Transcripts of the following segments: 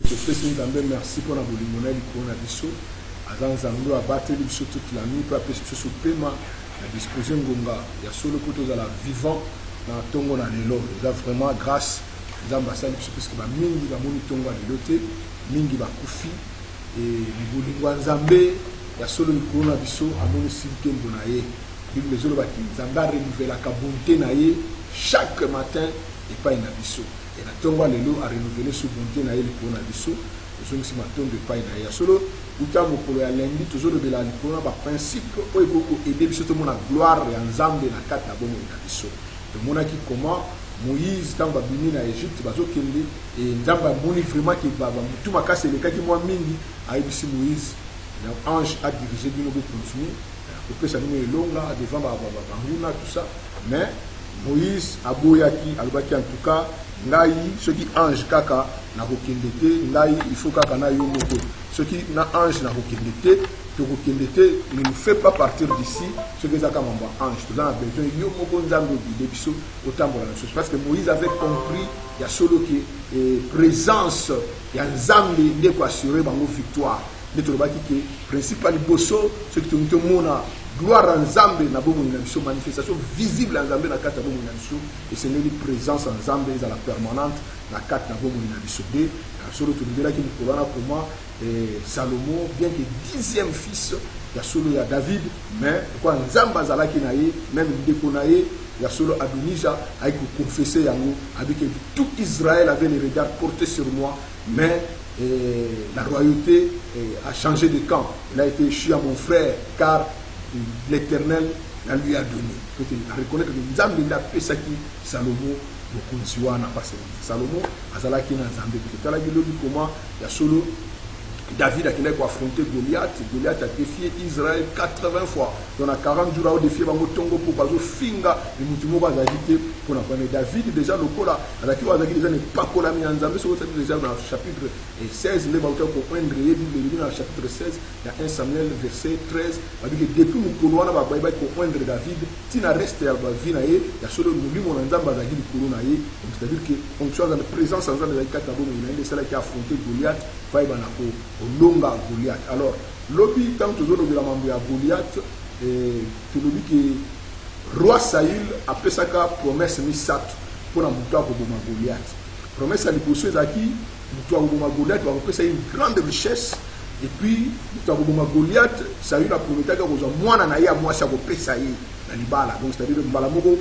Merci pour la bolimonelle pour la biso. Azan zango abattre biso toute la nuit pour appeler biso paiement à disposer ngonga. Il y a solo koto za la vivant na tongo na lelo. Il a vraiment grâce nzamba sali biso parce que ba mingi ba moni tongo na lelote, mingi ba kufi et bolingwa nzambe ya solo likolo na biso amoni simkembo na ye. Bible zolo ba ki nzamba renouveler ka bonté na ye chaque matin et pas na biso. Et la tongo lelo a renouvelé sous bonté na ye likolo na biso. Nous sommes de paille d'ailleurs. Solo, uta mokolo ya lundi, toujours de la likona, ba principe, oye beaucoup aider biso tout le monde à gloire et ensemble na kata bomo na biso. Le monde qui comment Moïse tant ba bini na Égypte bazo kende et nzamba moni vraiment qui ba mutu makase le kaki moi mingi a ebisi Moïse. L'ange a dirigé bino pour continuer. Pour que ça nous longa devant ba nguna tout ça. Mais Moïse a boyaki albaki en tout cas ngai ce qui ange kaka na kokendete ngai il faut kaka na yo moko ce qui na ange na kokendete to kokendete ne nous fait pas partir d'ici ce que zaka mamba ange tout a besoin yo moko nzambe de biso otambola na chose parce que Moïse avait compris ya solo qui présence ya nzambe de ko assurer bango victoire de to baki que principal bosso ce qui te mona gloire en Zambé na bomo na biso manifestation visible en Zambé na kata bomo na biso et c'est une présence en Zambé à la permanente na kata na bomo na biso de solo to ndela ki mkolana comment Salomon bien que 10e fils ya solo ya David mais quoi nzamba zalaki na ye même ndeko na ye ya solo Adonija a confessé yango avec que tout Israël avait les regards portés sur moi mais la royauté a changé de camp. Il a été échu à mon frère car l'Éternel la lui a donné. Il faut reconnaître que Nzambe l'a fait ça qui Salomon beaucoup de passé. Salomon azalaki na Nzambe. Tout à l'heure comment il y a solo David a affronté Goliath. Goliath a défié Israël 80 fois. Donc à 40 jours, il a défié Bangotongo pour bazo finga et Moutimo va agiter pour la connaître. David déjà le cola, avec qui déjà n'est pas cola mis en Zambie, c'est déjà dans le chapitre 16, les Bautons pour prendre le dans le chapitre 16, il y a 1 Samuel verset 13, avec que depuis Moukolo, on va pour prendre David, Tina reste à Bavinae, il y a solo nous mon Nzamba Zagi du Kolonae, donc c'est-à-dire qu'on soit dans la présence en Zambie de Katabo, il y a celle qui a affronté Goliath, Faibanako. Longa Goliath. Alors, l'obi, tant que nous avons dit à Goliath, tu l'as dit que roi Saïl a fait sa promesse misat pour la moutoire de Goliath. Promesse à l'hypothèse à qui moutoire de Goliath va faire une grande richesse. Et puis, moutoire de Goliath, Saïl a promis que moi, je à moi, ça va payer ça y est. Donc, c'est-à-dire que Balamoko,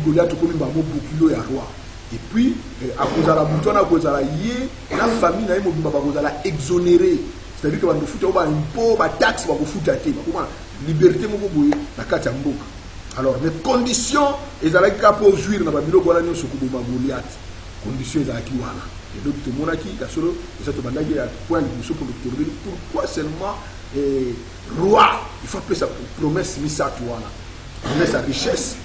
Goliath, comme un bouclier à roi. Et puis, à cause de la boutonne, à cause de la famille, la exonérée. C'est-à-dire que nous foutons un impôt, une taxe, nous foutons la liberté, la carte. Alors, les conditions, elles sont là pour jouir dans la ville de Goliath. Conditions, elles sont là. Et donc, tout le monde qui a solo, et ça te demande à point de vue pour le tourner. Pourquoi seulement roi? Il faut appeler ça promesse mise à toi. Promesse à richesse,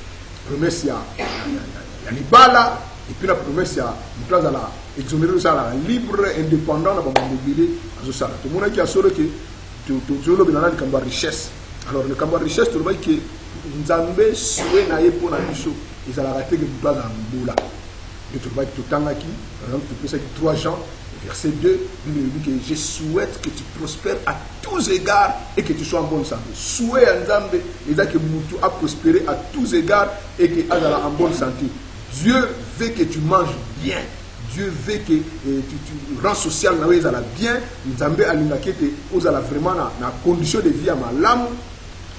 promesse à l'ibala. Et puis la promesse, il y a la exonérée libre, indépendant, mobilité. Tout le monde qui a solo que tu as une richesse. Alors, le cambo richesse, tu vois que Nzambe souhaite na pour la biso. Ils ont raté que tu dois dans le boula. Et tu vois que tout le temps qui, par exemple, tu peux ça 3 Jean, verset 2, il dit que je souhaite que tu prospères à tous égards et que tu sois en bonne santé. Souhait à Nzambe, il dit que tu as prospéré à tous égards et que tu es en bonne santé. Dieu veut que tu manges bien. Dieu veut que tu rends social bien. Nzambe alingaki te ozala vraiment na condition de vie à malamu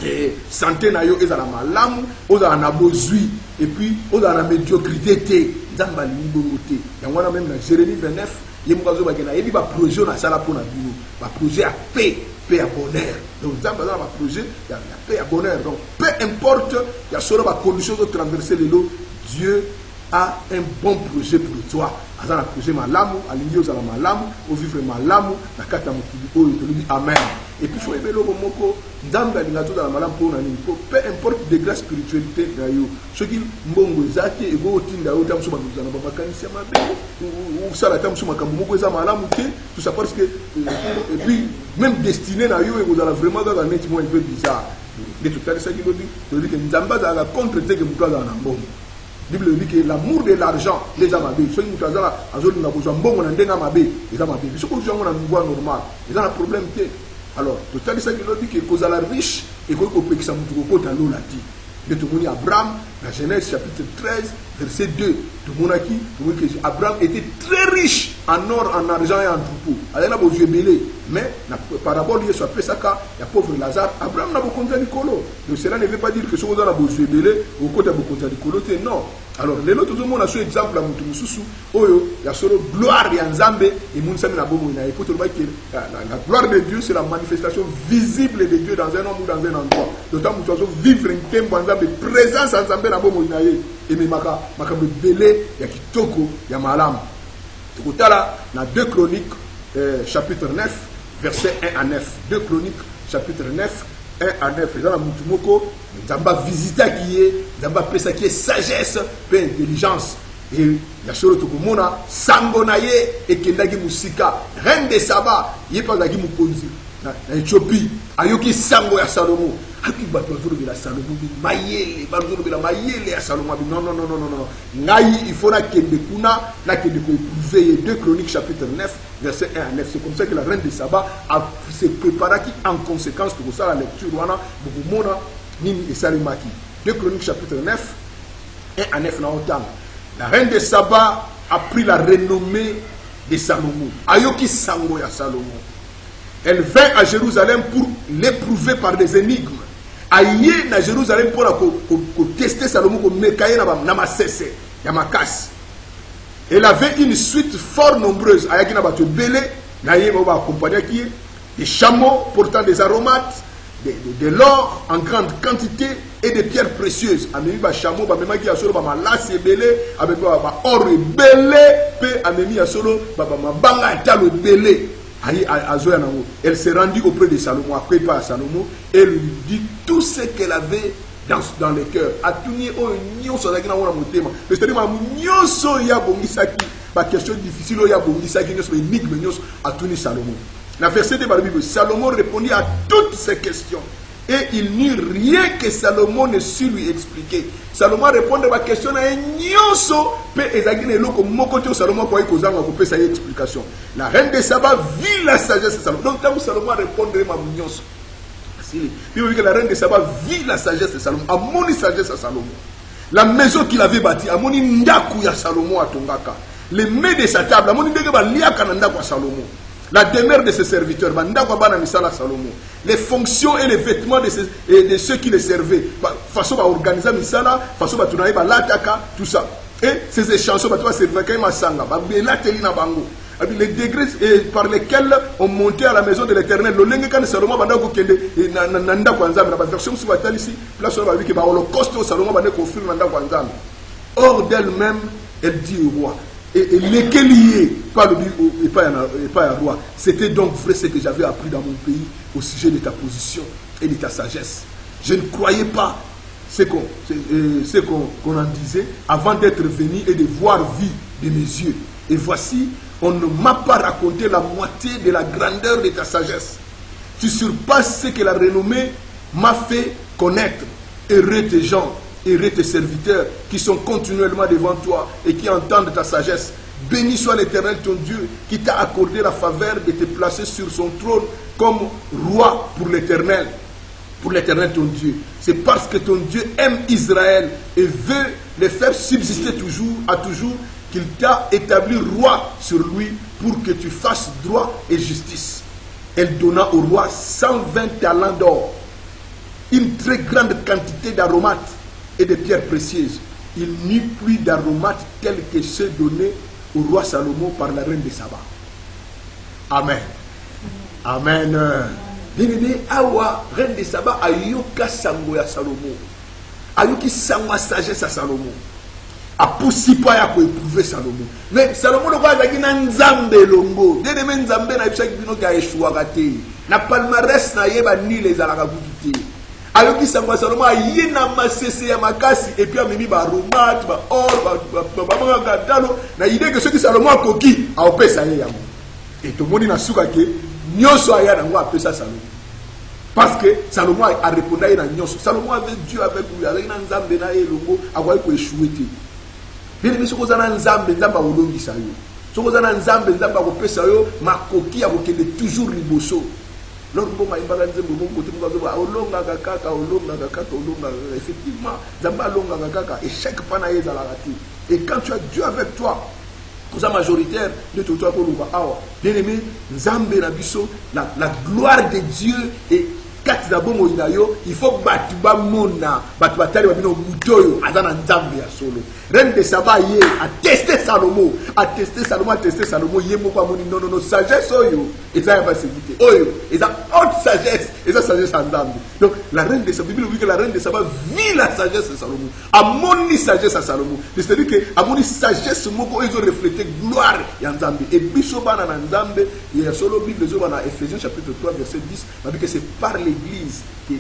et santé na yo ezala malamu ozala na bozui et puis ozala na médiocrité te Nzambe alingi bongo te. Yango wana même na Jérémie 29 yemukazo bakena yebi ba projet na sala pona bino ba projet à paix à bonheur. Donc Nzambe a un projet ya paix à bonheur. Donc peu importe ya solo ba condition de traverser le lot, Dieu a un bon projet pour toi. Azana projet malamu, alingi ozala malamu, au vivre malamu, na kata mokili oyo to lui amen. Et puis faut aimer le moko, Nzambe alinga to dans malamu pour nani, peu importe degré spiritualité na yo. Ce qui mbongo zaki e go tinda yo tam suma nzana baba kanisa mabe, ou sala tam suma kambo moko za malamu te, tout ça parce que et puis même destiné na yo e ozala vraiment dans un netiment un peu bizarre. De tout cas ça qui veut dire que Nzambe a contre te que mutwa na mbongo. Bible dit que l'amour de l'argent les amabé. Ceux qui nous là, azoli na besoin bon on ndenga mabé, les amabé. Ce que on a une voie normale. Ils ont un problème té. Alors, total ça qui dit que cause à la riche et qu'on peut que ça nous côté l'eau là dit. De tout monde Abraham, la Genèse chapitre 13 verset 2. Tout le monde a qui que Abraham était très riche en or, en argent et en troupeau. Alors là beau belé, mais parabole lié sur Pesaka, il y a pauvre Lazare, Abraham n'a pas compté Nicolo. Donc cela ne veut pas dire que ce qu'on a beau belé au côté de compté Nicolo, non. Alors les autres tout le monde a ce exemple à Mutususu, oyo, il y a solo gloire et Nzambe et Mounsami na bomo ina. Écoute le que la gloire de Dieu c'est la manifestation visible de Dieu dans un homme ou dans un endroit. D'autant que nous vivre un tempo Nzambe présence Nzambe na bomo ina ye. Et mais maka belé ya kitoko ya malam. Tukutala na 2 Chroniques chapitre 9 verset 1 à 9. 2 Chroniques chapitre 9 1 à 9. Les gens Mutumoko, Nzamba visita qui est, Nzamba pesa qui est sagesse, peu intelligence. Et il y a sur Tokomona, Sangonaye et Kendagi Musika, reine de Saba, il n'y a pas d'agi Mukonzi. En Éthiopie, Ayoki Sango ya Salomo. Aki batozuru bila Salomo bi mayele, batozuru bila mayele ya Salomo. Non. Ngai il faut na kende kuna, na kende ko éprouver 2 Chroniques chapitre 9 verset 1 à 9. C'est comme ça que la reine de Saba s'est préparée qui en conséquence pour ça la lecture wana bukumona nini esalimaki. 2 Chroniques chapitre 9 1 à 9 na otam. La reine de Saba a pris la renommée de Salomo. Ayoki Sango ya Salomo. Elle vint à Jérusalem pour l'éprouver par des énigmes. Aïe à Jérusalem pour tester Salomon pour mekaye na masese ya makas. Elle avait une suite fort nombreuse. Aïe na bato belé na yé ba accompagner qui des chameaux portant des aromates, de l'or en grande quantité et des pierres précieuses. Amemi ba chameau ba mema ki ya solo ba malas belé avec ba or belé pe amemi ya solo ba mabanga talo belé. Elle s'est rendue auprès de Salomon, après pas à Salomon, et lui dit tout ce qu'elle avait dans le cœur. C'est-à-dire, ma question difficile, la verset de la Bible, Salomon répondit à toutes ces questions. Et il n'y eut rien que Salomon ne sut lui expliquer. Salomon répondait à ma question à un nyonso, et Salomon sa explication. La reine de Saba vit la sagesse de Salomon. Donc, quand Salomon répondait à ma nyonso, la reine de Saba vit la sagesse de Salomon, a moni sagesse à Salomon. La maison qu'il avait bâtie, a moni ndaku ya Salomon à Tongaka. Les mets de sa table, a moni ndegeba liaka ndaku à Salomon. La demeure de ses serviteurs, les fonctions et les vêtements de ceux qui les servaient, façon à organiser misala, façon à tourner l'ataka, tout ça. Et ces échanges, les degrés par lesquels on montait à la maison de l'Éternel. Hors d'elle-même, elle dit au roi. Et lesquels liés, pas un roi. C'était donc vrai ce que j'avais appris dans mon pays au sujet de ta position et de ta sagesse. Je ne croyais pas ce qu'on en disait avant d'être venu et de voir vie de mes yeux. Et voici, on ne m'a pas raconté la moitié de la grandeur de ta sagesse. Tu surpasses ce que la renommée m'a fait connaître. Heureux tes gens. Heureux tes serviteurs qui sont continuellement devant toi et qui entendent ta sagesse. Béni soit l'Éternel ton Dieu qui t'a accordé la faveur de te placer sur son trône comme roi pour l'Éternel ton Dieu. C'est parce que ton Dieu aime Israël et veut les faire subsister à toujours qu'il t'a établi roi sur lui pour que tu fasses droit et justice. Elle donna au roi 120 talents d'or, une très grande quantité d'aromates et de pierres précieuses. Il n'y eut plus d'aromates tels que ceux donnés au roi Salomon par la reine de Saba. Amen. Amen. Bien-aimé, awa reine de Saba ayoka sango ya Salomon. Ayoki sango ya sagesse à Salomon. A poussi pas ya ko éprouver Salomon. Mais Salomon le quoi zaki na nzambe longo. Bien-aimé nzambe na bisaki bino ka échoué raté. Na palmarès na yeba ni les alaka kutité. Ayoki sangwa Salomon ayina masese ya makasi et puis amemi ba aromat ba or ba gatalo na idée que ceux qui Salomon a koki a opesa ye yango et tout le monde na suka ke nyonso aya nango apesa Salomon parce que Salomon a répondu na nyonso. Salomon avait Dieu avec lui avec na nzambe na ye longo akwa ko échouer te bien aimé soko zana nzambe nzamba olongisa yo soko zana nzambe nzamba kopesa yo makoki ya kokende toujours liboso lors mbonga imbala nzembo mbongo côté mbonga olonga kaka effectivement nzamba longa kaka échec pana yeza la rati et quand tu as Dieu avec toi pour majoritaire de tout toi pour bien aimé nzambe na biso la gloire de Dieu et kati na bongo inayo il faut batu ba mona batu batali babino mutoyo azana nzambe ya solo reine de Saba ye a testé Salomo ye moko amoni non sagesse oyo eza ya basebité oyo eza haute sagesse eza sagesse ya nzambe donc la reine de Saba Bible dit que la reine de Saba vit la sagesse de Salomo amoni sagesse à Salomo c'est-à-dire que amoni sagesse moko ezo refléter gloire ya nzambe et biso bana na nzambe ya solo Bible zo bana Ephésiens chapitre 3 verset 10 va dire que c'est par l'Église que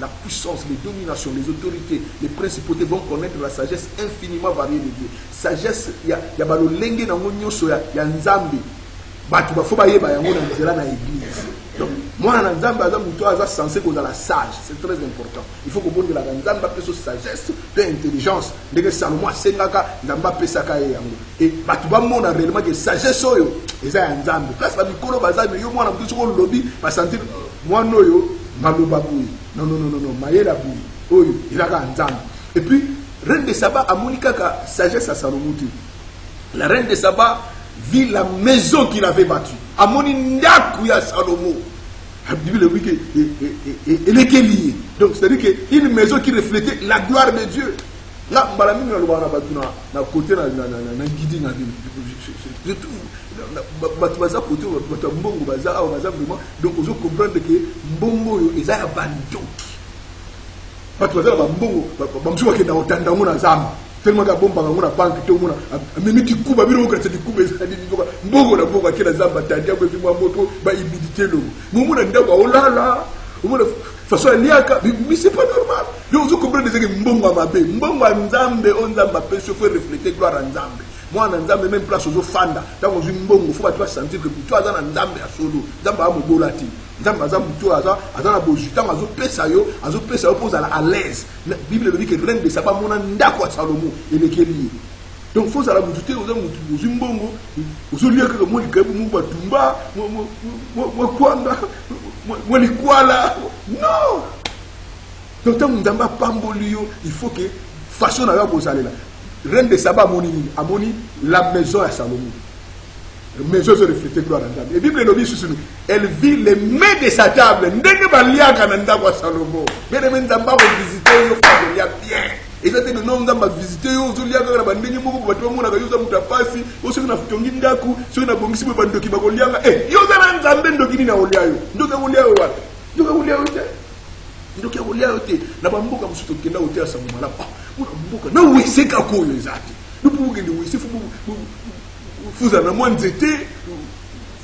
la puissance, les dominations, les autorités, les principautés vont connaître la sagesse infiniment variée de Dieu. Sagesse, il y a balo lenge na ngonyoso ya nzambe. Batu ba foba yeba yango na nzela na église. Donc moi na nzambe aza muto aza censé ko la sage, c'est très important. Il faut que bonde la nzambe peso sagesse, pe intelligence. Ndenge Salomo sengaka nzamba pesaka ye yango. Et batu ba mona réellement que sagesse oyo eza ya nzambe. Place ba mikolo bazabe yo mwana muto ko lobby ba sentir moi noyo maloba boui. Non, Maïla boui. Oyo, il a nzambe. Et puis, reine de Saba a monikaka sagesse à Salomo. La reine de Saba vit la maison qu'il avait battue. A moni ndaku ya Salomo. La Bible dit qu'elle est liée. Donc, c'est-à-dire qu'une maison qui reflétait la gloire de Dieu. Là, Mbalami na côté na guidi na Bible. Batubaza côté mbongo baza vraiment donc vous comprendre que mbongo yo eza ya bandoki batubaza ba mbongo bamsuka ke na otanda ngona zamba tellement ka bomba ngona banque to ngona minute kuba biro ko tsedi kuba eza ndi ndoka mbongo na mbongo kila zamba tandia ko bimwa moto ba imidité lo mumuna ndako olala umuna façon liaka mais c'est pas normal donc vous comprenez que mbongo mabe mbongo nzambe onzamba peut chauffer refléter gloire nzambe. Moi, dans Nzambe, même place aux fanda, dans une bongo, il faut pas sentir que tu as dans Nzambe à solo, Nzambe à Mobolati, Nzambe à Zambuto, à Zana Bojutan, à Zopesayo, pose à l'aise. La Bible dit que reine de Saba, mon andako à Salomo, et les Kéli. Donc, il faut la bouger aux Zimbongo, aux Olias que moi, les Kabou, Tumba, moi, Kwanda, moi, les Kuala. Non! Donc, tant Nzamba Pambolio, il faut que façon à la là. Reine de Saba amoni la maison à Salomo. La maison se reflétait gloire à Nzambe. Et Bible nous dit sur nous, elle vit les mains de sa table. Ndenge baliaka na ndako Salomo. Bien Nzamba va visiter yo fa bien. Et ça c'est le nom Nzamba visiter yo zoliaka na bandenge moko bato mona ka yoza mutafasi, oso na futongi ndaku, so na bongisi ba ndoki bakolianga. Yoza na Nzambe ndoki ni na oliayo. Ndoka oliayo wapi? Ndoka oliayo te. Ndoka oliayo te. Na bamboka musuto kenda hotel sa mala. Mboka na weseka ko ezati nous pouvons que nous wese fuza na mwanzete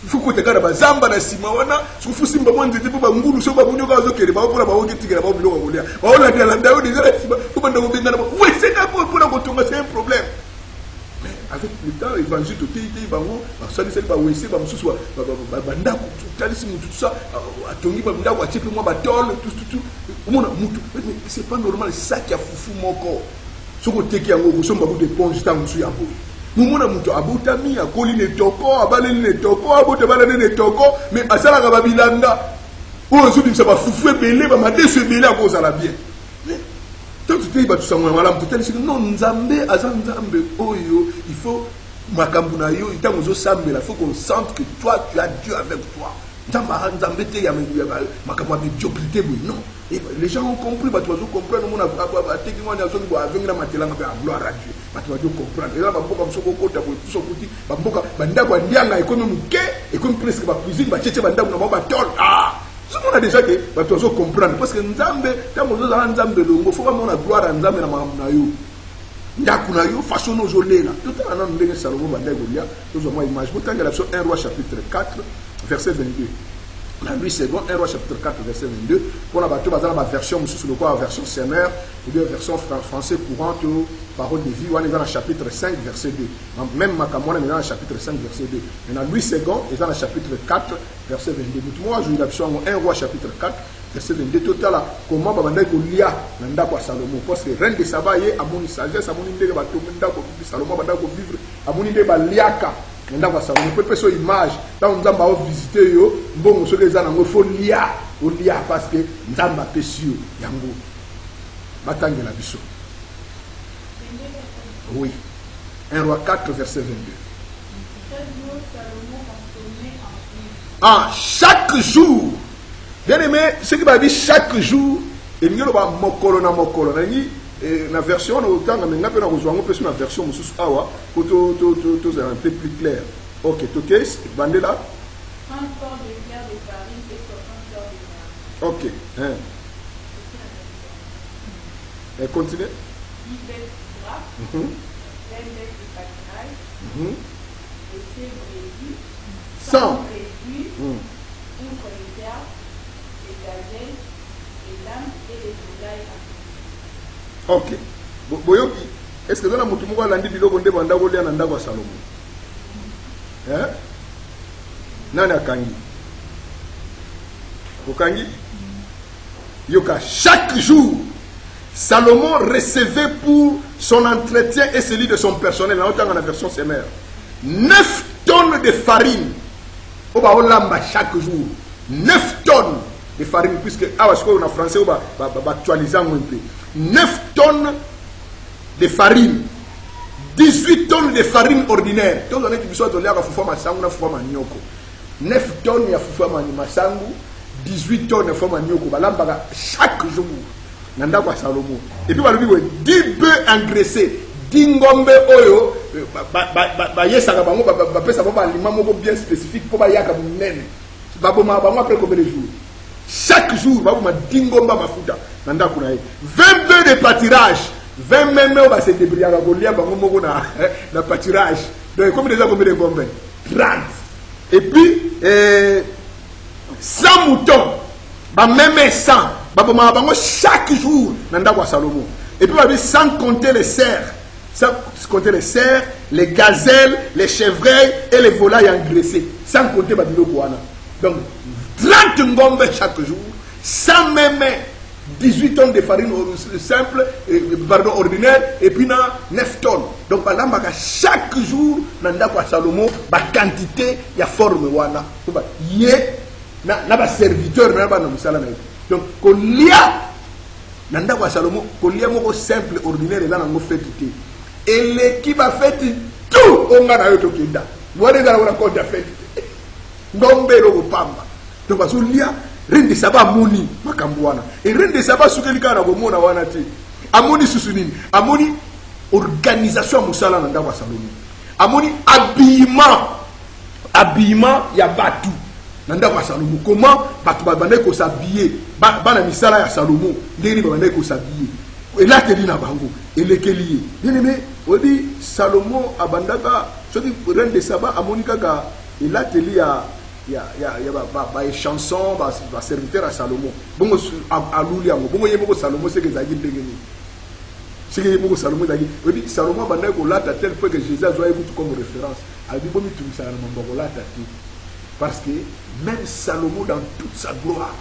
fuko tekana bazamba na sima wana sufusimba mwanzete po bangulu so babunyoka azokele ba pona bawoke tigela ba biloko kolia baola de la ndao de la sima ko banda kobenga na weseka ko pona kotonga c'est un problème mais avec le temps évangile tout était bango basali sali ba wese ba mususu ba ndako talisi mutu tout ça atongi ba ndako achepe moi ba tol tout mona mutu mais c'est pas normal c'est ça qui a fufu moko soko teki yango ko somba de ponge tangu su yabo mumuna mutu abutami akoli ne toko abaleli ne toko abote balane ne toko mais asala ka babilanda o zo bimsa ba fufu ebele ba madesu ebele akozala bien tant tu ba tusango malamu tutali non nzambe azanzambe oyo il faut makambu na yo itango zo sambela il faut qu'on sente que toi tu as Dieu avec toi nzambe te ya makambu de diobilité non. Et les gens ont compris, bah, tu vas comprendre, mon techniquement, il y a des gens qui ont gloire à Dieu. Bah, tu vas comprendre. Et là, bah, comme ça, tout son côté, bah, banda kwa ndianga économique, et comme presque ma cuisine, bah, tchétché banda kwa ma tol. Ah! Ce qu'on a déjà que, bah, tu vas comprendre. Parce que Nzambe, quand on a Nzambe longo, faut vraiment la gloire à Nzambe na na yo. Ndaku na yo, façon nos olé là. Tout à l'heure, on a dit Salomo banda golia, nous avons image. Vous avez la 1 Roi chapitre 4, verset 22. La Louis II, 1 Roi chapitre 4, verset 22. Pour la version, version Semmer, ou bien version français courante, parole de vie, on est dans le chapitre 5, verset 2. Même Makamon est dans le chapitre 5, verset 2. Et dans Louis II, est dans le chapitre 4, verset 22. Moi, je lis la version 1 Roi chapitre 4, verset 22 total comment babanda ko lia na ndako ya Salomon parce que reine de Saba ye amoni sagesse amoni ndenge ba to ndako Salomon banda ko vivre amoni ndenge ba liaka na ndako ya Salomon peut so image dans nzamba o visiter yo mbongo so les ana ngo fo lia o lia parce que nzamba pesio yango batangela biso. Oui. 1 Roi 4 verset 22. Ah, chaque jour. Bien aimé, ce qui va dire chaque jour, et nous avons mokolo na mokolo. Na version, on a autant, mais on a besoin de la version, pour que un peu plus clair. Ok, ok, bandez là. 30 corps de fleurs de farine et 60 fleurs de grains. Ok. Et continue. 10 bêtes de grappe, 20 bêtes de pâturage, et chèvres réduits, 100 réduits, outre les herbes, les gazelles, les lames et les volailles. Ok. Boyoki, est-ce que dans la moutoumou, on a dit que on a demandé à Nanda Salomon? Hein? Nana Kangi. Okangi? Yoka, chaque jour, Salomon recevait pour son entretien et celui de son personnel, dans la version Semer, 9 tonnes de farine. On va chaque jour. 9 tonnes de farine, puisque en français, on va actualiser un peu. 9 tonnes de farine. 18 tonnes de farine ordinaire. 9 tonnes de farine 18 tonnes de farine chaque jour. Salomon. Et puis, 10 bœufs engraissés, 10 ngombe oyo, bien spécifique pour après combien de jours. Chaque jour, 10 ngombe mafuta. 20 bœufs de pâturage, 20 même on se débrouiller dans pâturage. Donc, combien de ngombe? 30. Et puis, 100 moutons, même 100. Chaque jour, Salomon. Et puis, sans compter les cerfs, les gazelles, les chevreuils et les volailles engraissées. Sans compter Babilokouana. Donc, 30 ngombe chaque jour, sans même 18 tonnes de farine simple, ordinaire, et puis 9 tonnes. Donc, chaque jour, Salomon, la quantité, il y a forme. Il y a serviteur, donc, quand il y a Salomon, quand il y a simple, ordinaire, il y a un fait. Et l'équipe a fait tout. On a eu tout. Vous avez fait. Donc, il y a Reine de Saba Amoni, Makambouana. Et Reine de Saba, ce qu'il y a dans le monde, Amoni Sousounine, Amoni organisation Moussala Nandawa Salomon. Amoni habillement, il y a Batou. Nandawa Salomon. Comment Batou Babane s'habiller, Bana Misala ya Salomon, Deni Babane s'habiller. Et là, tu dis Nabango, et les Kélié. Bien aimé, on dit Salomon, Abandaka, ce qui Reine de Saba, Amoni Kaga, et là, tu dis il y a des chansons, des serviteurs à Salomon. Bon, à Loulia, bon, il y a Salomon, c'est que ça dit c'est que Salomon a dit Salomon a dit à tel point que Jésus a joué comme référence. Il a dit bon, tu me sais, parce que même Salomon, dans toute sa gloire,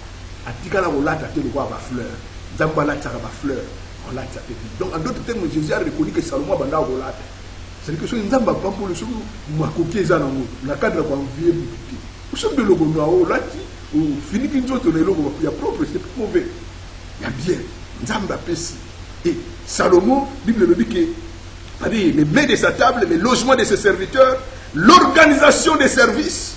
a dit qu'il a dit le roi à fleur. Zambala a fleur. Donc, en d'autres termes, Jésus a reconnu que Salomon a dit c'est-à-dire que si nous avons pas pour le second, nous avons coqué ça dans le cadre de l'envie. Nous sommes de logo noir, là, ou fini qu'une chose de logo, il y a propre, c'est plus mauvais. Il y a bien. Nzamba Pessi. Et Salomon, la Bible le dit que les mets de sa table, les logements de ses serviteurs, l'organisation des services,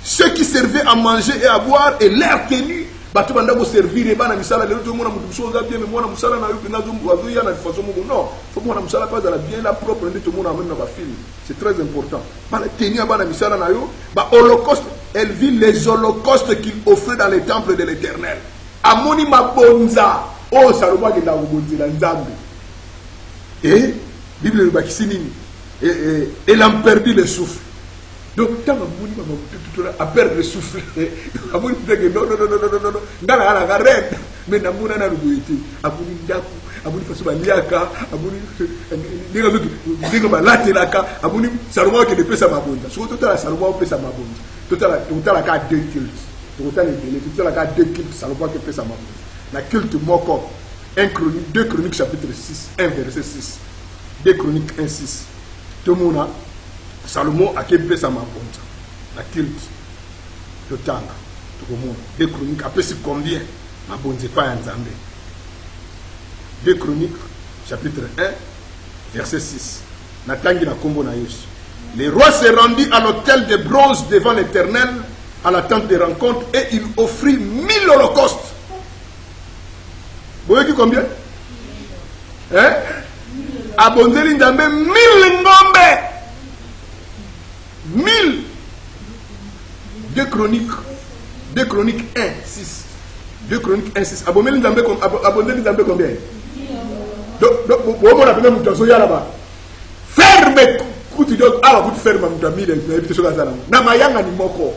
ceux qui servaient à manger et à boire et l'air tenu, batu banda ko servir et bana misala lelo to mona mutu chose bien mais mona musala na yupi nazo mwazo ya na façon mo non faut mona musala pas dans la bien la propre ndito mona même na ba film c'est très important bana tenir bana misala na yo ba holocauste elle vit les holocaustes qu'il offrait dans les temples de l'Éternel amoni mabonza oh Salomon qui l'a obonzela nzambe et Bible le bakisini et elle en perdu le souffle. Donc, tant que vous a perdre le souffle, non, arrête. Mais n'a pas de beauté. Abouni Daku, Abouni Fasouma Liaka, Abouni Latelaka, Abouni Salomon qui ne peut sa mabonda. Surtout la Salomon peut sa mabonda. Tout à la carte 2 kills. Autant les délais, tu as 2 cultes, Salomon qui fait ça. La culte moko, 2 Chroniques chapitre 6, 1 verset 6. 2 Chroniques 1, 6. Tout le monde, Salomon a fait ça. La culte, total. Tout le monde. 2 Chroniques, après c'est combien? Ma bonne, c'est pas un Zambé. 2 Chroniques chapitre 1, verset 6. Natangi na kombo na Yesu. Le roi se rendit à l'autel de bronze devant l'Éternel, à la tente de rencontre, et il offrit 1000 holocaustes. Vous voyez combien? Hein? Abondeli Nzambe 1000 ngombe. 1000. 2 Chroniques 1, 6. 2 Chroniques 1, 6. Abondeli Nzambe combien? Donc, on a même un là-bas. Ferme, écoute, ah, vous ferme, vous avez mis les choses à la Namayanga ni moko.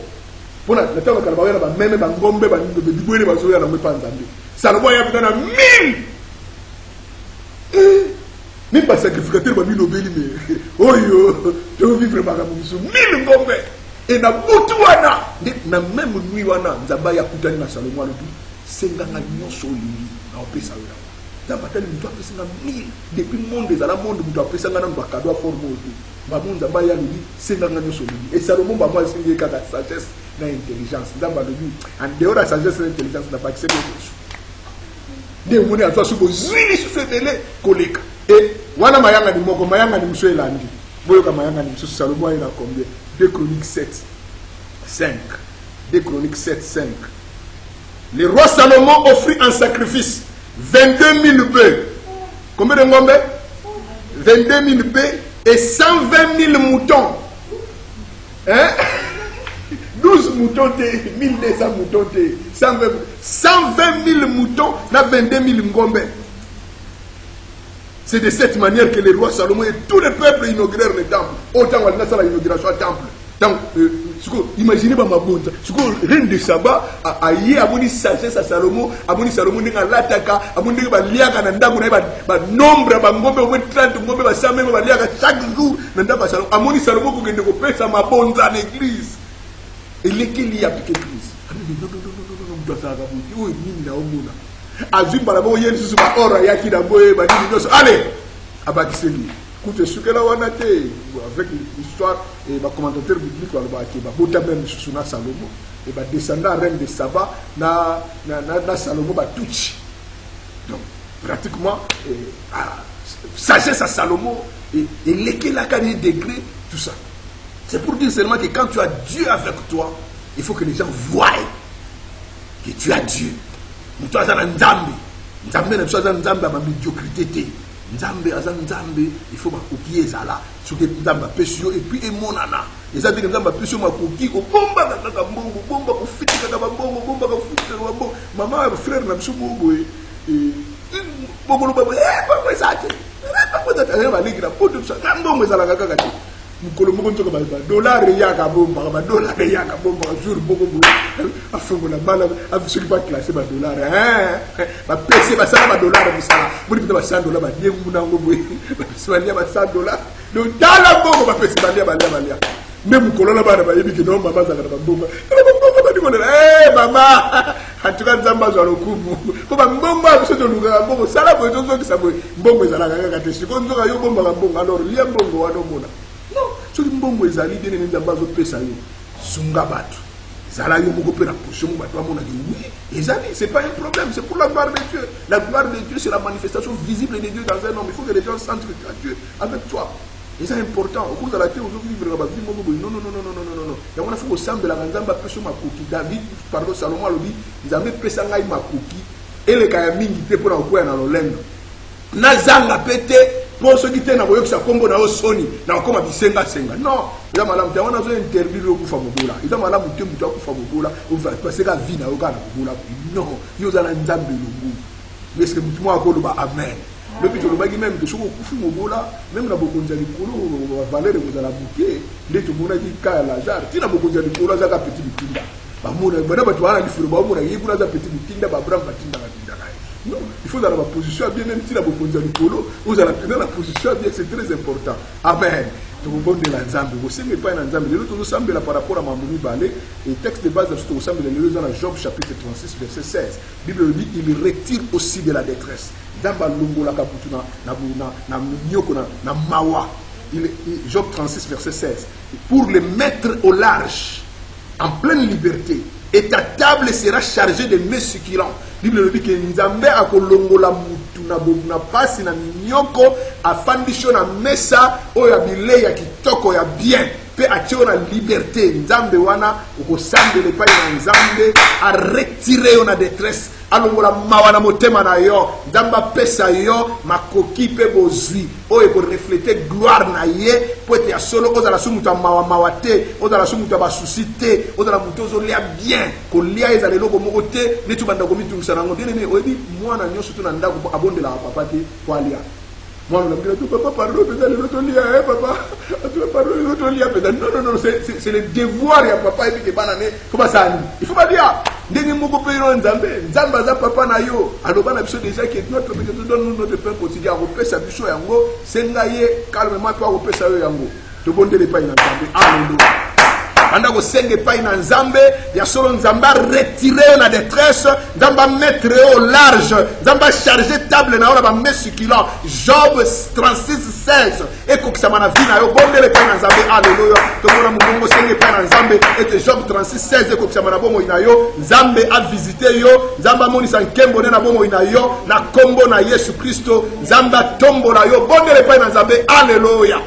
Pour la temps que la va même Bangombe, Bangombe, Bazoya, la Mépandambi. Salomon a fait 1000. Même pas sacrificateur, mais 1000 obélis, mais. Oh yo, je veux vivre ma gamme. 1000 Ngombe. Et na Boutouana. Na même nuit, wana, Zabaya Koutani na Salomon, le tout. C'est dans la nyonso lili. Na opé ça. Depuis le monde des monde nous avons fait ça dans le cadeau formé. Maman Zambaya lui dit c'est dans le solide. Et Salomon va moi essayer qu'à la sagesse et l'intelligence. Dans le but, en dehors de la sagesse et l'intelligence, n'a pas accès aux choses. Des monnaies à toi sur vos huiles sur ce délai collègue. Et voilà Mayanga ni Moko, Mayanga ni Monsieur Elandi. Boyoka Mayanga ni Monsieur Salomon il a combien? 2 Chroniques 7, 5. 2 Chroniques 7, 5. Le roi Salomon offrit un sacrifice. 22 000 bœufs. Combien de ngombe? 22 000 bœufs et 120 000 moutons. Hein? 12 moutons, 1200 moutons, 120 000 moutons, 22 000 ngombe. C'est de cette manière que le roi Salomon et tout le peuple inaugurèrent le temple. Autant on a fait l'inauguration du temple. Donc, imaginez ma bonne. Reine de Saba a yé aboni sagesse à Salomon, aboni Salomon n'a l'attaque, aboni ba liaka nanda kuna ba nombre ba ngombe au 30 ngombe ba 100 même ba liaka chaque jour nanda ba Salomon. Aboni Salomon ko gende ko pesa ma bonne dans l'église. Et lequel y a piqué l'église. Non, doit ça va vous. Oui, ni na omuna. Azim ba bo yeli susu ba ora yaki na boye ba ni nyos. Allez, abakiseli. Écoute, ce que là on a avec l'histoire et le commentateur biblique on va qui va botter même sur Salomon et va descendre reine de Saba na Salomon va touch. Donc pratiquement sagesse à Salomon et lesquels a gagné degré tout ça. C'est pour dire seulement que quand tu as Dieu avec toi, il faut que les gens voient que tu as Dieu. Tu as un Nzambe. Nzambe ne soit un Nzambe à ma médiocrité. Nzambe azan Nzambe il faut makoki ezala soki Nzambe apesio et puis emonana eza te Nzambe apesio makoki kobomba kaka mbongo bomba kofitika kaka mbongo bomba kofitika kaka mbongo mama frère na biso bobo bokolo babo bongo ezate bongo ezate ba lingira poto ça mbongo ezala kaka te mukolo moko ntoka ba dollar yaka bomba ba dollar yaka bomba jour bongo afongola bala afisoli pas classer ba dollar ba pc ba sala ba dollar musala muri pita ba $100 ba die muna ngobo ba pesa ba $100 donc dala bongo ba pesa ba lia même mukolo na bana ba yebiki no mama zaka ba bomba ba di mona mama hatuka Nzamba zo lokumu ko ba mbongo abiso to luka bongo sala bo zo ki sabo mbongo ezala kaka te siko nzoka yo bomba ba bongo alors lia mbongo wano mona non soki mbongo ezali bien nini Nzamba zo pesa yo sunga batu zala yo moko pe na position batu amona que oui ezali c'est pas un problème, c'est pour la gloire de Dieu. La gloire de Dieu c'est la manifestation visible de Dieu dans un homme. Il faut que les gens sentent que tu as Dieu avec toi. Et c'est important. Au cours de la terre, on vivre la vie. Non. Il y a un faut ensemble la Nzamba peso makoki. David, pardon, Salomon a dit, ils avaient pesé ngai makoki. Et les kayamingi te pour envoyer dans l'olendo. Nazanga pété pour ceux qui tiennent à voyer que ça combo na osoni. Na okoma bisenga senga. Non. Il y a madame, on a interdit le kufa mobola. Il y a madame muté muté kufa mobola. On va passer la vie na oka na mobola. Non. Yo za na Nzambe lungu. Mais est-ce que mutumo akoloba amen. Le petit le bagi même que ce qu'on kufi mobola, même na bokonza likolo valeur vous à la bouquet, les tout mona dit ka la jar. Ti na bokonza likolo za ka petit bitinda. Ba mona bana ba twana li furo ba mona yebuna za petit bitinda ba bram batinda batinda. Non, il faut dans la position bien, même si la bokonza likolo, vous allez la position bien, c'est très important. Amen. tokobondela nzambe kosenga epai na nzambe lelo tozosambela par rapport à mambo mibale et texte de base na biso tokosambela lelo eza na Job chapitre 36 verset 16 Bible dit il retire aussi de la détresse nzambe alongolaka butu na minyoko na mawa Job 36 verset 16 pour le mettre au large en pleine liberté et ta table sera chargée de mets succulents. Bible dit que nzambe akolongola mutu na pasi na minyoko afandisho na mesa oyo ya bilei ya kitoko ya bien pe atio na liberté nzambe wana okosambela epai na nzambe a retirer yo na détresse alongola mawa na motema na yo nzambe apesa yo makoki pe bozwi oyo ekoreflete gloire na ye po ete ya solo ozala so mutu ya mawa te ozala so mutu ya basusi te ozala mutu ozolia bien kolia ezala eloko moko te neti bandako mitungisa nango ndenene oyebi mwana nyonso to na ndako abondelaka papa te po alia moi, on a dit, papa, pardon, papa, pardon, non, c'est le devoir, papa, et puis, comment ça, il faut pas dire, ndenge moko pe yo nzambe aza papa na yo aloba na biso déjà que notre Dieu nous donne notre pain quotidien akopesa biso yango senga ye calmement to akopesa yo yango to bondele pa ina nzambe alléluia anda ko senge pa ina nzambe ya solo nzambe retirer na détresse nzambe mettre au large nzambe charger table na ona ba mesukila Job 36:16 et kokisama na vie na yo bondele pa ina nzambe alléluia to mona mukongo senge pa ina nzambe et Job 36:16 et kokisama na bongo ina yo nzambe a visiter yo nzambe amonisa nkembo na bongo ina yo na kombo na Yesu Kristo nzambe tombo na yo bondele pa ina nzambe alléluia.